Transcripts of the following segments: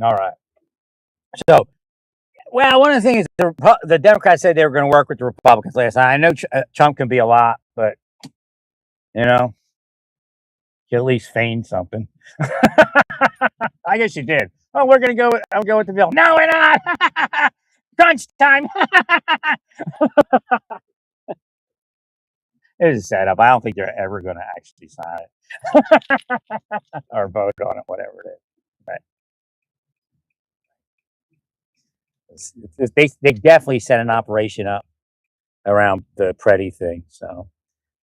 All right. So, well, one of the things is the Democrats said they were going to work with the Republicans last night. I know Trump can be a lot, but you know, you at least feign something. I guess you did. Oh, we're going to go. I'll go with the bill. No, we're not. Crunch time. It is a setup. I don't think they're ever going to actually sign it or vote on it, whatever it is. But they definitely set an operation up around the Preddy thing. So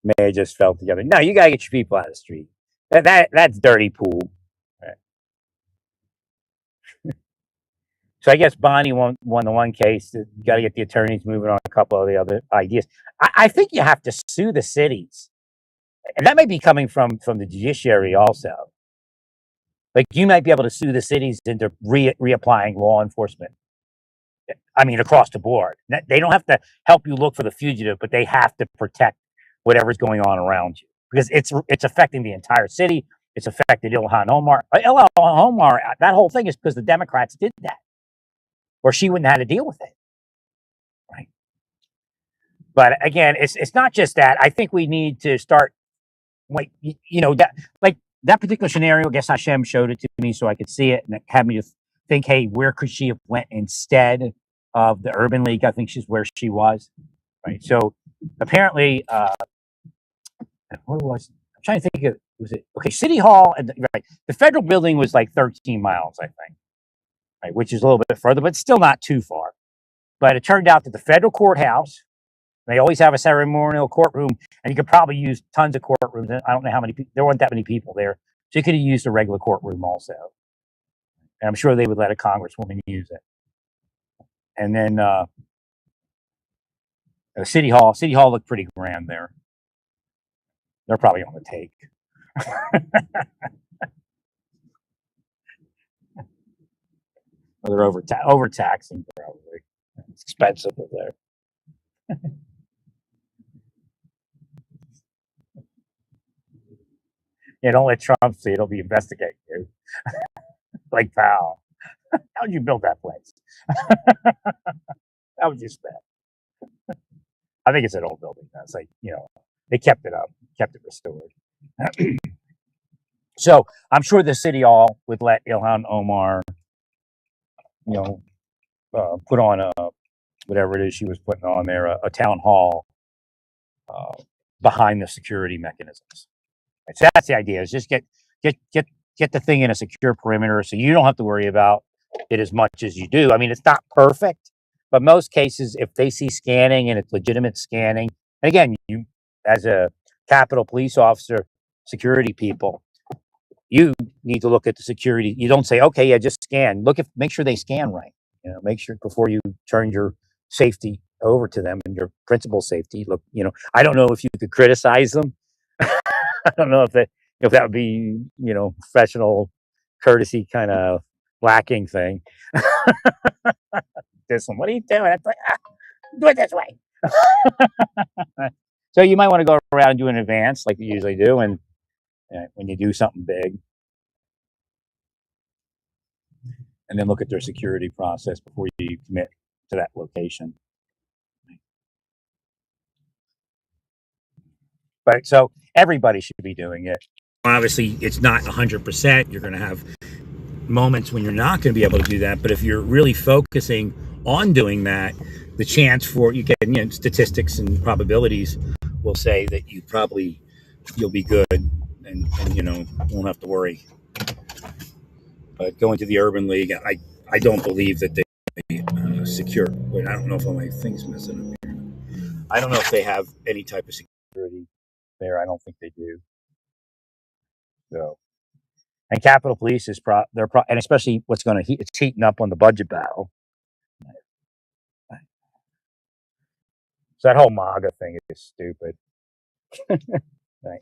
may have just fell together. No, you got to get your people out of the street. That's dirty pool. Right. So I guess Bonnie won the one case. You got to get the attorneys moving on a couple of the other ideas. I think you have to sue the cities, and that may be coming from the judiciary also. Like you might be able to sue the cities into reapplying law enforcement. I mean, across the board. They don't have to help you look for the fugitive, but they have to protect whatever's going on around you because it's affecting the entire city. It's affected Ilhan Omar. Ilhan Omar, that whole thing is because the Democrats did that, or she wouldn't have had to deal with it, right? But again, it's not just that. I think we need to start, like that particular scenario. I guess Hashem showed it to me so I could see it, and it had me to think, hey, where could she have went instead of the Urban League? I think she's where she was, right? So apparently, what was I'm trying to think of, was it okay? City Hall and right, the federal building was like 13 miles, I think, right, which is a little bit further, but still not too far. But it turned out that the federal courthouse, they always have a ceremonial courtroom, and you could probably use tons of courtrooms. I don't know how many people, there weren't that many people there, so you could have used a regular courtroom also, and I'm sure they would let a congresswoman use it. And then City Hall looked pretty grand there. They're probably on the take. Or they're overtaxing probably. It's expensive over there. Yeah, don't let Trump see it. He'll be investigating you. Like, pal, how'd you build that place? How would you spend? I think it's an old building. That's like, they kept it up, kept it restored. So I'm sure the city hall would let Ilhan Omar, put on whatever it is she was putting on there, a town hall behind the security mechanisms. Right? So that's the idea: is just get the thing in a secure perimeter, so you don't have to worry about it as much as you do. I mean, it's not perfect, but most cases, if they see scanning and it's legitimate scanning, and again, you as a Capitol Police officer, security people, you need to look at the security. You don't say, okay, yeah, just scan. Make sure they scan right. Make sure before you turn your safety over to them and your principal safety. Look, I don't know if you could criticize them. I don't know if that would be, professional courtesy kind of lacking thing. This one, what are you doing? It's like, do it this way. So you might want to go around and do an advance like you usually do, and when you do something big, and then look at their security process before you commit to that location. But so everybody should be doing it. Obviously, it's not 100%. You're going to have moments when you're not going to be able to do that. But if you're really focusing on doing that, the chance for you get statistics and probabilities will say that you'll be good and won't have to worry. But going to the Urban League, I don't believe that they secure. Wait, I don't know if all my things messing up here. I don't know if they have any type of security there. I don't think they do. So, and Capitol Police is and especially what's going to it's heating up on the budget battle. So that whole MAGA thing is stupid. Right.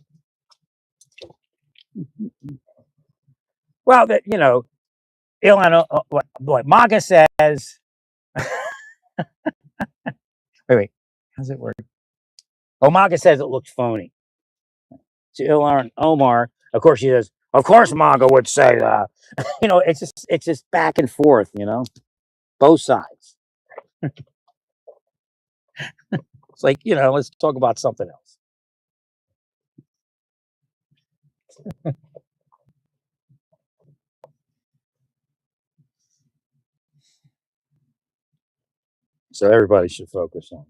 Well, that Ilhan, what MAGA says. wait, how's it work? Oh, MAGA says it looks phony. To Ilhan Omar, of course she says, of course MAGA would say that. It's just back and forth, both sides. It's like, let's talk about something else. So everybody should focus on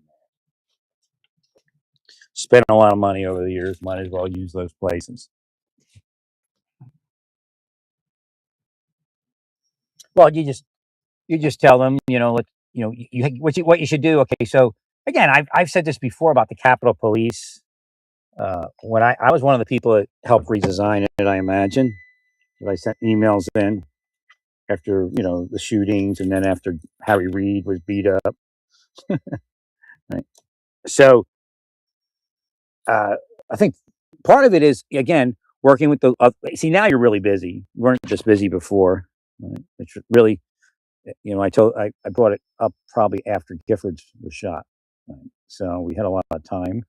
spend a lot of money over the years. Might as well use those places. Well, you just tell them, what you should do. Okay, so again, I've said this before about the Capitol Police. When I was one of the people that helped redesign it, I imagine that I sent emails in after the shootings, and then after Harry Reid was beat up. Right. So I think part of it is again working with the. See, now you're really busy. You weren't just busy before. Right? It's really, I brought it up probably after Giffords was shot. Right? So we had a lot of time.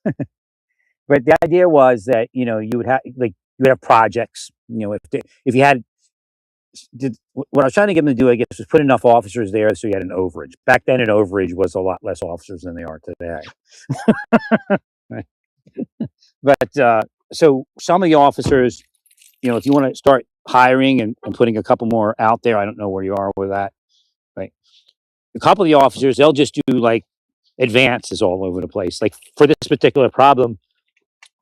But the idea was that you would have projects. If you had what I was trying to get them to do, I guess, was put enough officers there so you had an overage. Back then, an overage was a lot less officers than they are today. Right. But so some of the officers, if you want to start hiring and putting a couple more out there, I don't know where you are with that. Right. A couple of the officers, they'll just do like advances all over the place. Like for this particular problem,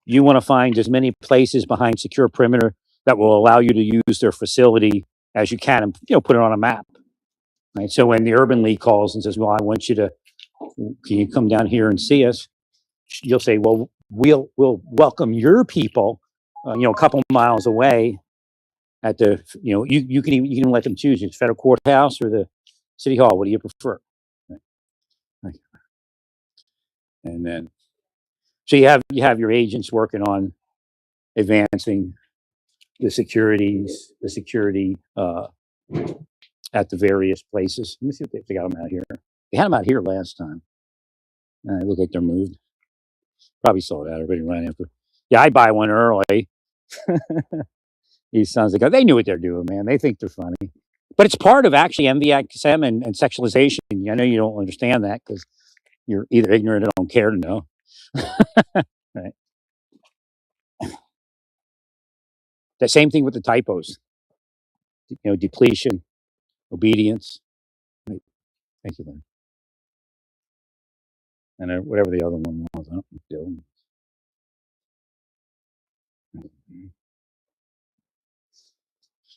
you want to find as many places behind secure perimeter that will allow you to use their facility as you can, and put it on a map. Right. So when the Urban League calls and says, "Well, I want you to, can you come down here and see us?" You'll say, "Well, we'll welcome your people, a couple miles away at the, you can let them choose. It's federal courthouse or the city hall. What do you prefer?" Right. And then, so you have your agents working on advancing the security at the various places. Let me see if they got them out here. They had them out here last time. It looked like they're moved. Probably sold out. Everybody ran after. Yeah, I buy one early. These sons of God, they knew what they're doing, man. They think they're funny. But it's part of actually MVXM and sexualization. I know you don't understand that because you're either ignorant or don't care to know. Right. The same thing with the typos. Depletion, obedience. Right. Thank you, Lynn. And whatever the other one was, I don't know.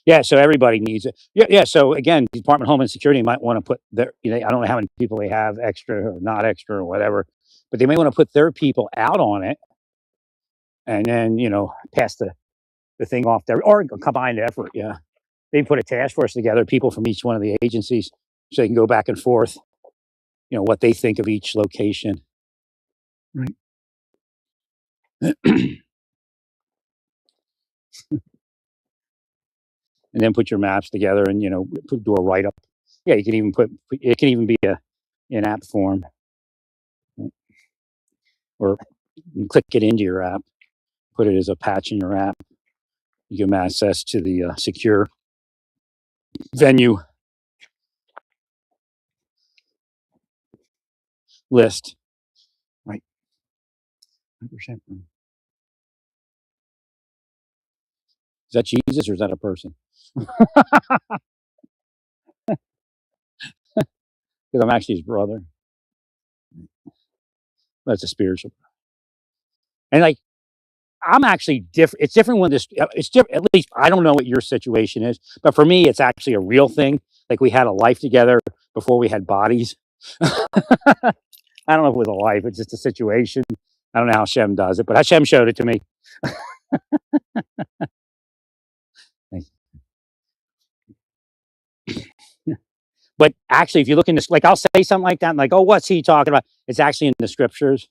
Yeah, so everybody needs it. Yeah, yeah. So again, Department of Homeland Security might want to put their, I don't know how many people they have, extra or not extra or whatever, but they may want to put their people out on it, and then pass the thing off there, or a combined effort. Yeah, they put a task force together, people from each one of the agencies, so they can go back and forth. What they think of each location. Right. And then put your maps together, and do a write up. Yeah, you can even it can even be an app form, right? Or you click it into your app, put it as a patch in your app. You give them access to the secure venue list. Right. 100%. Is that Jesus or is that a person? Because I'm actually his brother. That's a spiritual. And like, I'm actually different. It's different when it's different. At least I don't know what your situation is, but for me, it's actually a real thing. Like we had a life together before we had bodies. I don't know if it was a life. It's just a situation. I don't know how Hashem does it, but Hashem showed it to me. But actually, if you look in this, like I'll say something like that, and like, "Oh, what's he talking about?" It's actually in the scriptures.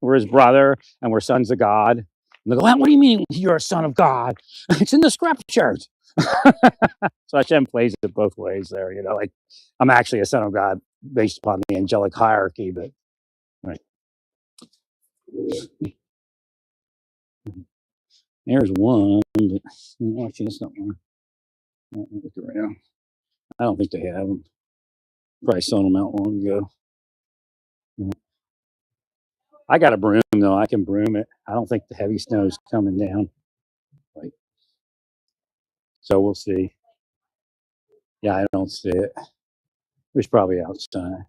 We're his brother, and we're sons of God. And they go, "What do you mean you're a son of God?" It's in the scriptures. So Hashem plays it both ways there. Like I'm actually a son of God based upon the angelic hierarchy, but right. There's one, but actually, it's not one. Look around. I don't think they have them. Probably saw them out long ago. I got a broom though. I can broom it. I don't think the heavy snow's coming down. Like, so we'll see. Yeah, I don't see it. It was probably outside.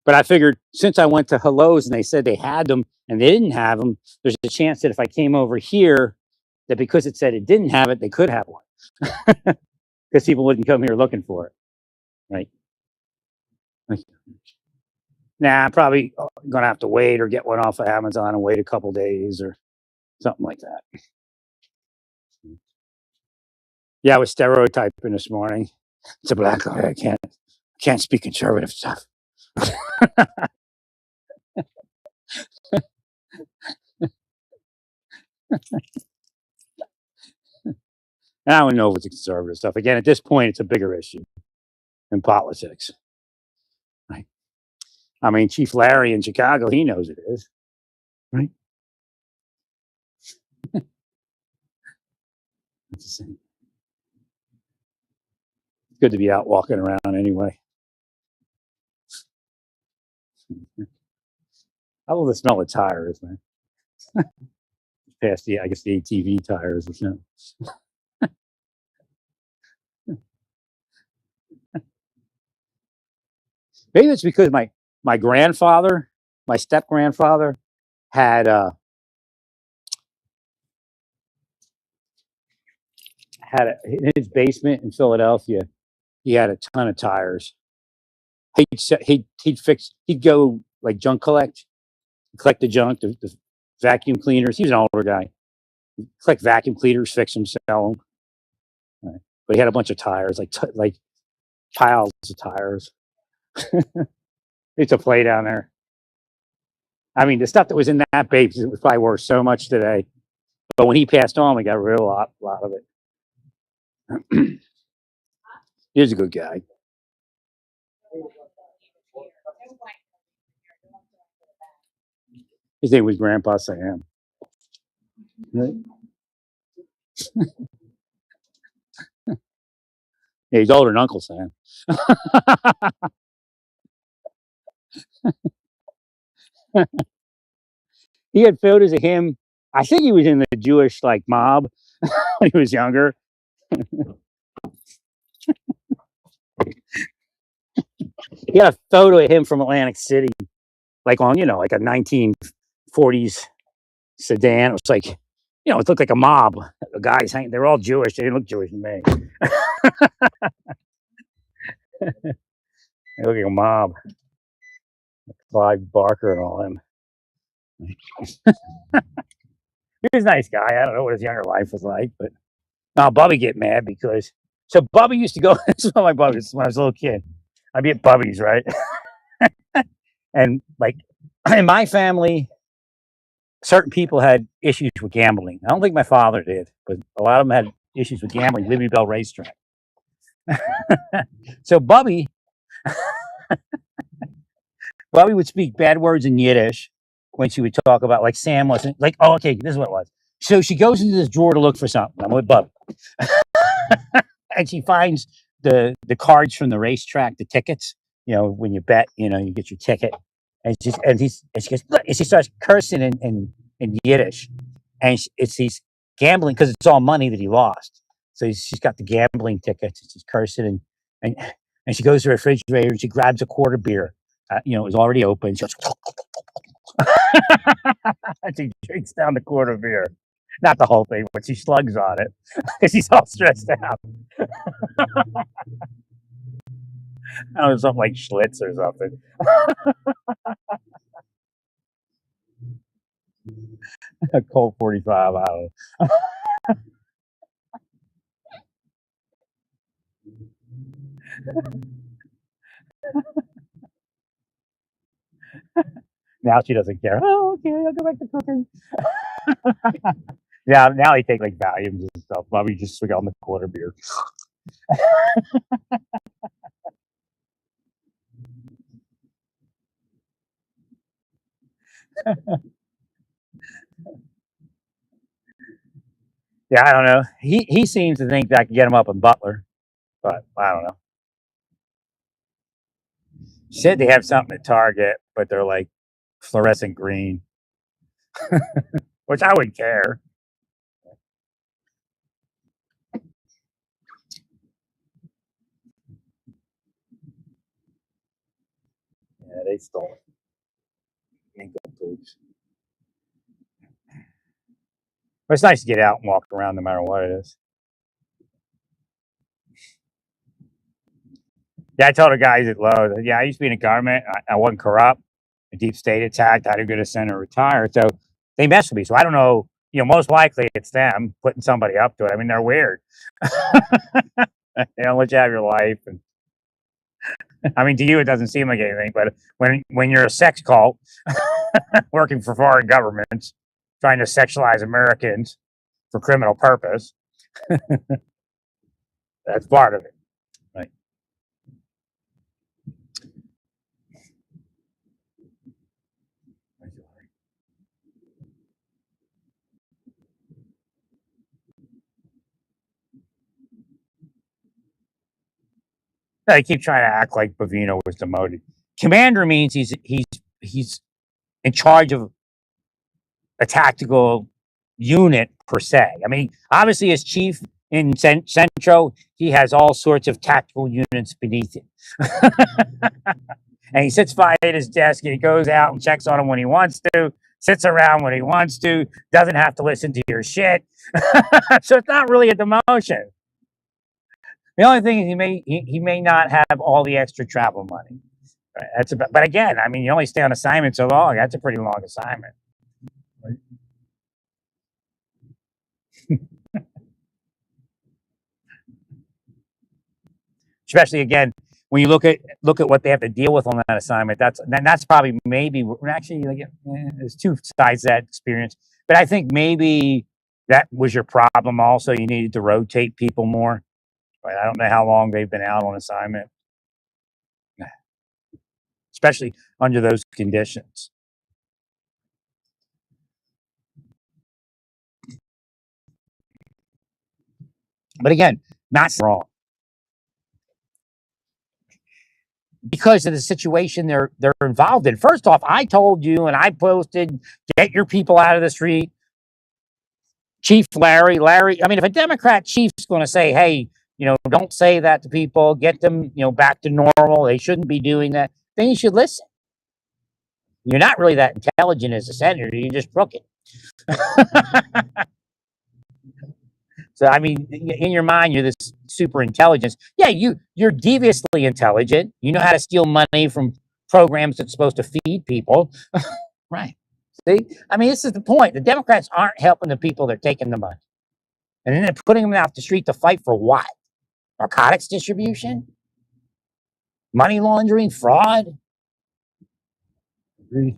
But I figured since I went to Hello's and they said they had them and they didn't have them, there's a chance that if I came over here, that because it said it didn't have it, they could have one. Because people wouldn't come here looking for it. Right. Like, nah, I'm probably gonna have to wait or get one off of Amazon and wait a couple days or something like that. Yeah, I was stereotyping this morning. It's a black guy. I can't speak conservative stuff. And I don't know if it's conservative stuff. Again, at this point, it's a bigger issue in politics. Right. I mean, Chief Larry in Chicago, he knows it is. Right. It's the same. It's good to be out walking around anyway. I love the smell of tires, man. Past I guess the ATV tires or something. Maybe it's because my grandfather, my step grandfather, had in his basement in Philadelphia. He had a ton of tires. He'd go like junk collect the junk, the vacuum cleaners. He was an older guy. Collect vacuum cleaners, fix them, sell them. Right. But he had a bunch of tires, like piles of tires. It's a play down there. I mean, the stuff that was in that base was probably worth so much today. But when he passed on, we got rid of a lot of it. He was a good guy. His name was Grandpa Sam. Right. Yeah, he's older than Uncle Sam. He had photos of him. I think he was in the Jewish like mob when he was younger. He had a photo of him from Atlantic City, like on like a 1940s sedan. It was like, it looked like a mob. The guys hanging, they're all Jewish. They didn't look Jewish to me. They look like a mob. Clive Barker and all them. He was a nice guy. I don't know what his younger life was like, but now Bubby get mad because Bubby used to go. This is what my Bubby when I was a little kid. I'd be at Bubby's, right? And like in my family, certain people had issues with gambling. I don't think my father did, but a lot of them had issues with gambling. Liberty Bell Racetrack. So Bubby would speak bad words in Yiddish when she would talk about like Sam wasn't like, oh, okay, this is what it was. So she goes into this drawer to look for something. I'm with Bubby. And she finds the cards from the racetrack, the tickets, when you bet, you get your ticket. And she goes, look, and she starts cursing in Yiddish. And he's gambling because it's all money that he lost. So she's got the gambling tickets and she's cursing and she goes to the refrigerator and she grabs a quart of beer. It was already open. She goes, and she drinks down the quart of beer. Not the whole thing, but she slugs on it because she's all stressed out. That was something like Schlitz or something. A Colt 45. I don't know. Now she doesn't care. Oh, okay, I'll go back to cooking. Yeah, now they take like Valiums and stuff. Bobby just swig on the quarter beer. Yeah, I don't know. He seems to think that I can get him up in Butler, but I don't know. Said they have something at Target, but they're like fluorescent green, which I wouldn't care. Yeah, they stole it. Mingle poops. But it's nice to get out and walk around no matter what it is. Yeah, I told the guys at Lowe's, yeah, I used to be in a government. I wasn't corrupt. A deep state attacked. I had a good ascent and retire. So they mess with me. So I don't know. Most likely it's them putting somebody up to it. I mean, they're weird. They don't let you have your life. And I mean, to you, it doesn't seem like anything. But when you're a sex cult working for foreign governments, trying to sexualize Americans for criminal purpose, that's part of it. Right. They keep trying to act like Bavino was demoted. Commander means he's in charge of a tactical unit per se. I mean, obviously, as chief in Centro, he has all sorts of tactical units beneath him. And he sits by at his desk and he goes out and checks on him when he wants to, sits around when he wants to, doesn't have to listen to your shit. So it's not really a demotion. The only thing is he may not have all the extra travel money. Right? But again, I mean, you only stay on assignment so long. That's a pretty long assignment. Right? Especially again when you look at what they have to deal with on that assignment. That's probably maybe actually like, there's two sides to that experience, but I think maybe that was your problem. Also, you needed to rotate people more. Right? I don't know how long they've been out on assignment, especially under those conditions. But again, not wrong. Because of the situation they're involved in. First off, I told you and I posted, get your people out of the street. Chief Larry. I mean, if a Democrat chief's going to say, "Hey, don't say that to people. Get them, back to normal. They shouldn't be doing that," then you should listen. You're not really that intelligent as a senator. You're just crooked. So, I mean, in your mind, you're this super intelligence. Yeah, you're deviously intelligent. You know how to steal money from programs that's supposed to feed people. Right. See, I mean, this is the point. The Democrats aren't helping the people; they're taking the money, and then they're putting them out the street to fight for what? Narcotics distribution, money laundering, fraud. Agreed.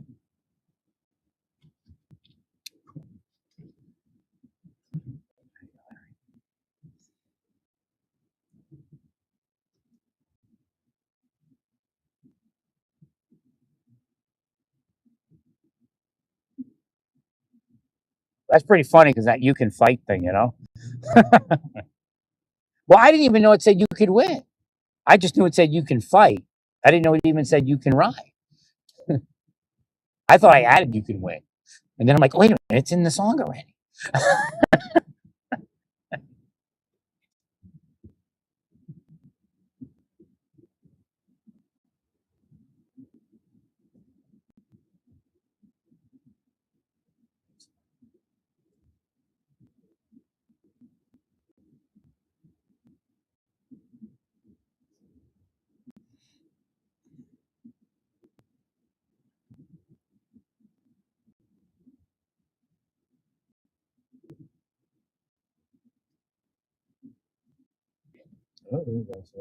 That's pretty funny because that you can fight thing. Well, I didn't even know it said you could win. I just knew it said you can fight. I didn't know it even said you can ride. I thought I added you can win. And then I'm like, wait a minute, it's in the song already.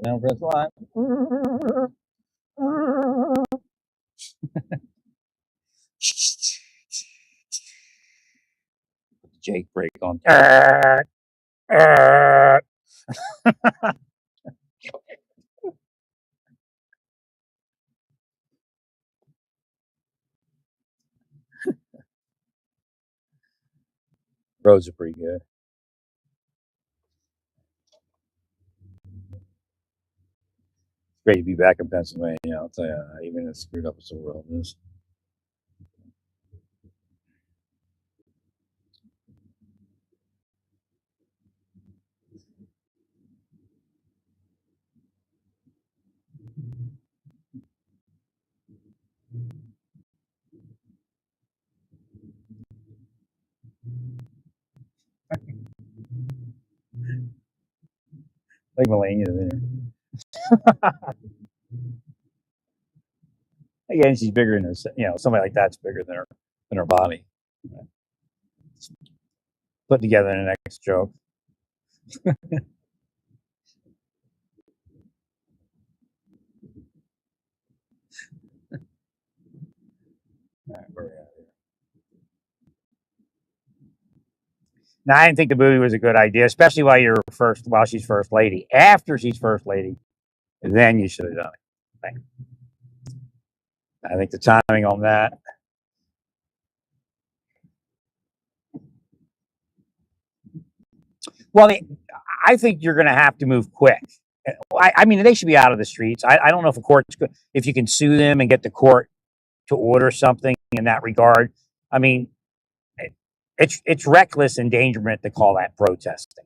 Now press live. Jake break on. Roads are pretty good. Great to be back in Pennsylvania. I'll tell you, even as screwed up as the world is. Like Melania there. Again, she's bigger than her. Somebody like that's bigger than her body. Put together in the next joke. All right, where are we at here? Now, I didn't think the movie was a good idea, especially while she's first lady. After she's first lady, then you should have done it. I think the timing on that. Well, I think you're going to have to move quick. I mean, they should be out of the streets. I don't know if a court's good, if you can sue them and get the court to order something in that regard. I mean, it's reckless endangerment to call that protesting.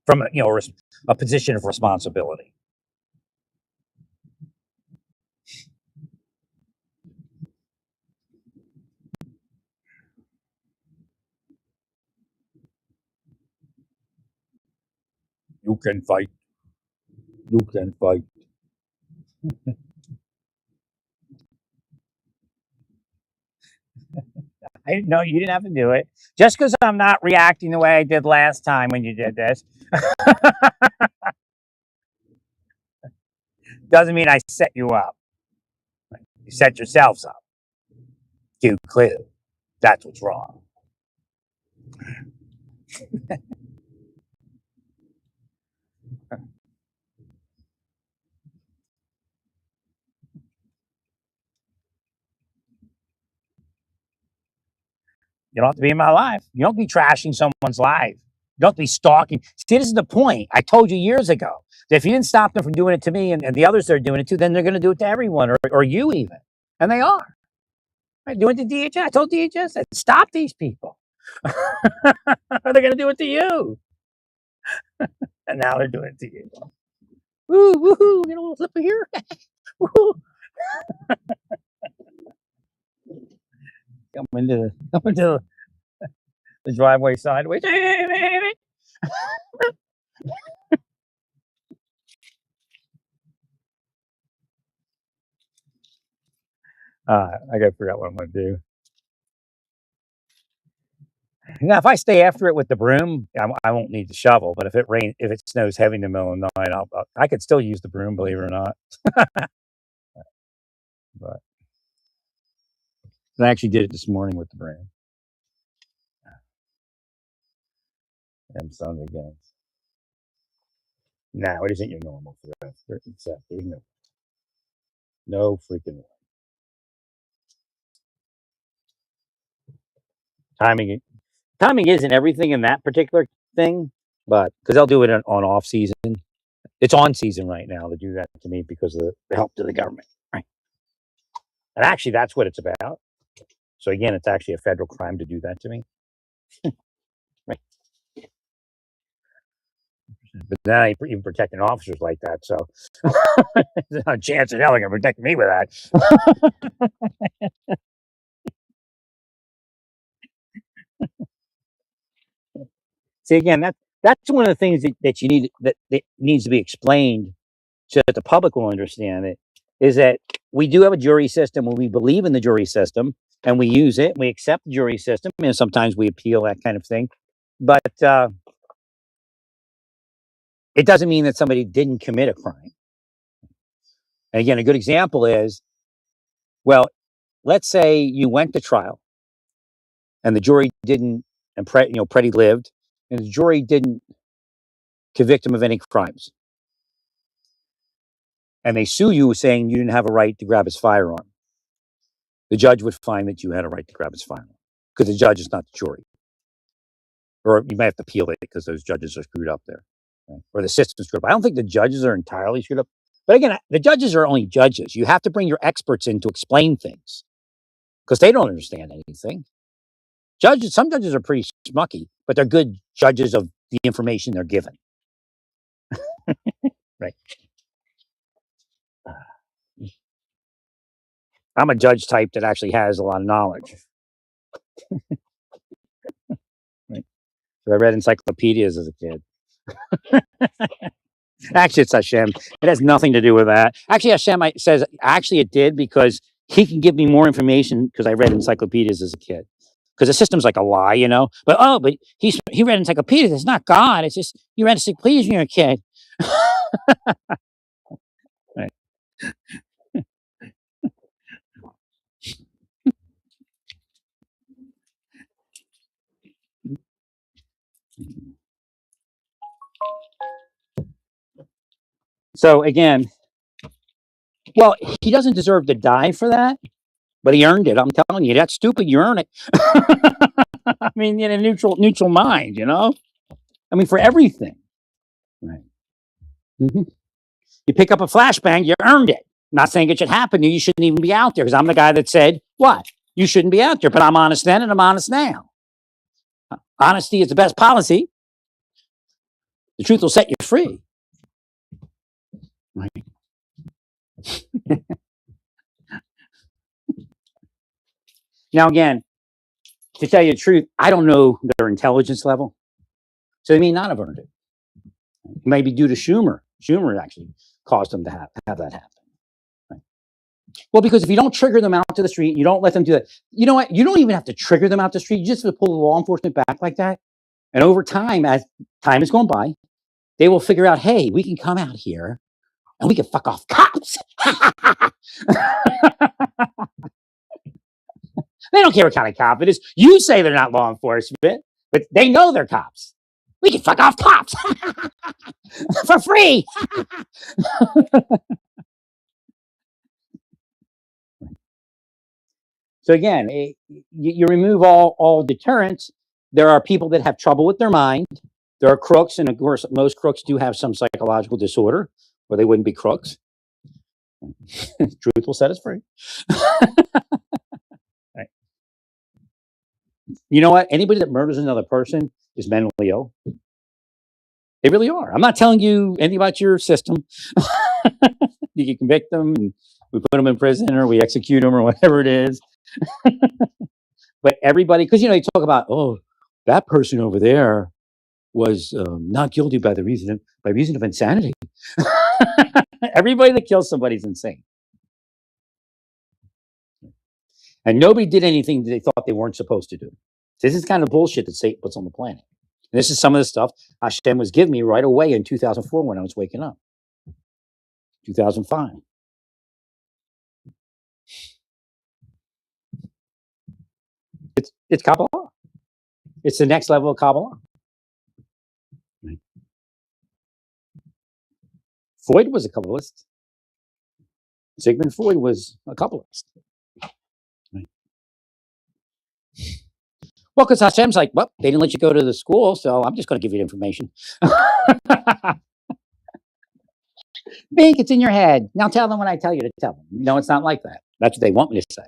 From a position of responsibility. You can fight. You can fight. No, you didn't have to do it. Just because I'm not reacting the way I did last time when you did this doesn't mean I set you up. You set yourselves up. Too clear. That's what's wrong. You don't have to be in my life. You don't be trashing someone's life. You don't be stalking. See, this is the point. I told you years ago that if you didn't stop them from doing it to me and the others that are doing it to, then they're going to do it to everyone or you even. And they are. Right? Doing it to DHS. I told DHS that stop these people. Or they're going to do it to you. And now they're doing it to you. Woo, woohoo, get a little flipper here. Woo. Come into the driveway sideways. I gotta figure out what I'm gonna do. Now, if I stay after it with the broom, I won't need the shovel. But if it snows heavy in the middle of the night, I could still use the broom, believe it or not. But I actually did it this morning with the broom. And Sunday again. No, it isn't your normal thread. There's no freaking way. Timing isn't everything in that particular thing, but because they'll do it on off season. It's on season right now to do that to me because of the help to the government. Right. And actually, that's what it's about. So again, it's actually a federal crime to do that to me. Right. But then I ain't even protecting officers like that. So there's not a chance in hell they're going to protect me with that. See, again, that's one of the things that you need that needs to be explained so that the public will understand it. Is that we do have a jury system when we believe in the jury system and we use it. We accept the jury system, and sometimes we appeal that kind of thing. But it doesn't mean that somebody didn't commit a crime. And again, a good example is, well, let's say you went to trial, and the jury didn't, and Preddy lived, and the jury didn't convict him of any crimes, and they sue you saying you didn't have a right to grab his firearm. The judge would find that you had a right to grab his firearm because the judge is not the jury. or you might have to appeal it because those judges are screwed up there, right? Or the system's screwed up. I don't think the judges are entirely screwed up. But again, the judges are only judges. You have to bring your experts in to explain things because they don't understand anything. Some judges are pretty smucky, but they're good judges of the information they're given. Right. I'm a judge type that actually has a lot of knowledge. Right. So I read encyclopedias as a kid. Actually, it's Hashem. It has nothing to do with that. Actually, Hashem says actually it did because he can give me more information because I read encyclopedias as a kid. Because the system's like a lie, you know. But he read encyclopedias. It's not God. It's just you read encyclopedias when you're a kid. Right. So again, well, he doesn't deserve to die for that, but he earned it. I'm telling you, that's stupid. You earn it. I mean, in a neutral mind, you know. I mean, for everything, right? Mm-hmm. You pick up a flashbang, you earned it. I'm not saying it should happen to you. You shouldn't even be out there because I'm the guy that said what you shouldn't be out there. But I'm honest then, and I'm honest now. Honesty is the best policy. The truth will set you free. Right. Now, again, to tell you the truth, I don't know their intelligence level. So they may not have earned it. It may be due to Schumer. Schumer actually caused them to have that happen. Right. Well, because if you don't trigger them out to the street, you don't let them do that. You know what? You don't even have to trigger them out the street. You just have to pull the law enforcement back like that. And over time, as time has gone by, they will figure out, hey, we can come out here and we can fuck off cops. They don't care what kind of cop it is. You say they're not law enforcement, but they know they're cops. We can fuck off cops for free. So again, you remove all deterrence. There are people that have trouble with their mind. There are crooks, and of course, most crooks do have some psychological disorder, or they wouldn't be crooks. Truth will set us free. Right. You know what? Anybody that murders another person is mentally ill. They really are. I'm not telling you anything about your system. You can convict them, and we put them in prison, or we execute them, or whatever it is. But everybody, because you talk about, oh, that person over there was not guilty by reason of insanity. Everybody that kills somebody is insane, and nobody did anything that they thought they weren't supposed to do. This is kind of bullshit that Satan puts on the planet. And this is some of the stuff Hashem was giving me right away in 2004 when I was waking up. 2005. It's Kabbalah. It's the next level of Kabbalah. Right. Freud was a Kabbalist. Sigmund Freud was a Kabbalist. Right. Well, because Hashem's like, well, they didn't let you go to the school, so I'm just going to give you the information. Think it's in your head. Now tell them when I tell you to tell them. No, it's not like that. That's what they want me to say.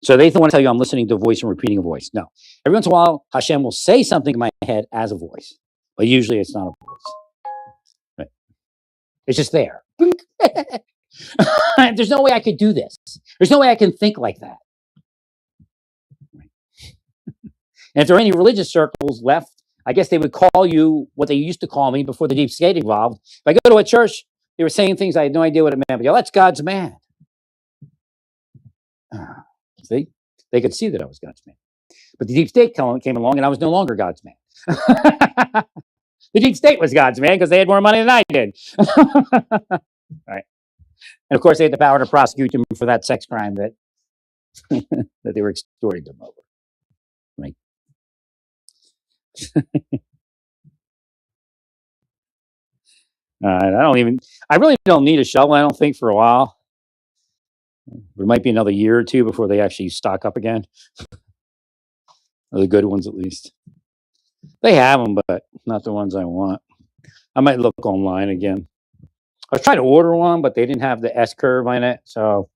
So they want to tell you I'm listening to a voice and repeating a voice. No. Every once in a while, Hashem will say something in my head as a voice. But usually it's not a voice. Right. It's just there. There's no way I could do this. There's no way I can think like that. Right. And if there are any religious circles left, I guess they would call you what they used to call me before the deep state evolved. If I go to a church, they were saying things I had no idea what it meant. But that's God's man. See? They could see that I was God's man. But the deep state came along and I was no longer God's man. The deep state was God's man because they had more money than I did. Right. And of course, they had the power to prosecute them for that sex crime that that they were extorting them over. Right. I really don't need a shovel, I don't think, for a while. There might be another year or two before they actually stock up again. Or the good ones, at least. They have them, but not the ones I want. I might look online again. I was trying to order one, but they didn't have the S curve on it, so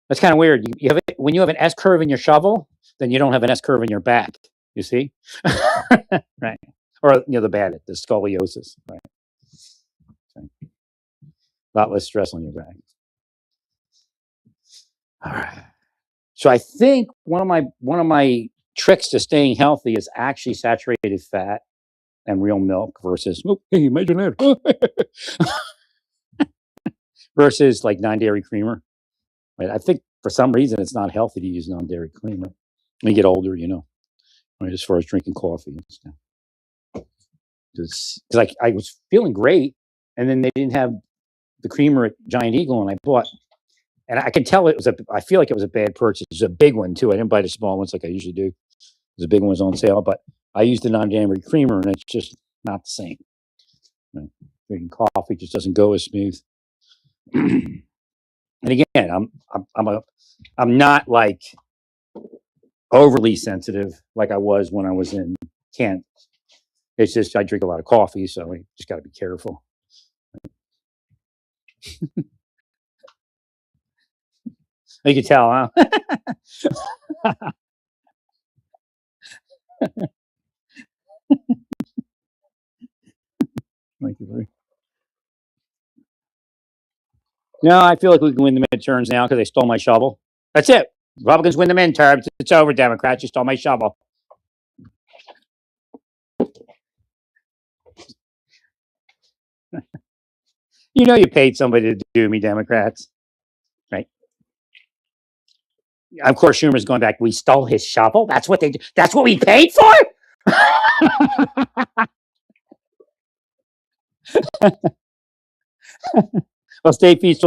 that's kind of weird. You have it, when you have an S curve in your shovel, then you don't have an S curve in your back. You see, right? Or the bad, the scoliosis, right? A lot less stress on your back. All right. So I think one of my tricks to staying healthy is actually saturated fat and real milk versus hey, imagine that versus like non-dairy creamer. Right? I think for some reason it's not healthy to use non-dairy creamer when you get older. Right, as far as drinking coffee and stuff. Because like I was feeling great, and then they didn't have the creamer at Giant Eagle, and I bought. And I can tell I feel like it was a bad purchase. It was a big one too. I didn't buy the small ones like I usually do. The big one was on sale, but I used the non-dairy creamer, and it's just not the same. Right? Drinking coffee just doesn't go as smooth. And again, I'm not like overly sensitive like I was when I was in Kansas. It's just I drink a lot of coffee, so I just got to be careful. You can tell, huh? Thank you, buddy. No, I feel like we can win the midterms now because they stole my shovel. That's it. Republicans win the midterms. It's over, Democrats. You stole my shovel. You paid somebody to do me, Democrats. Right? Of course, Schumer's going back. We stole his shovel. That's what they do. That's what we paid for? Well, stay peaceful.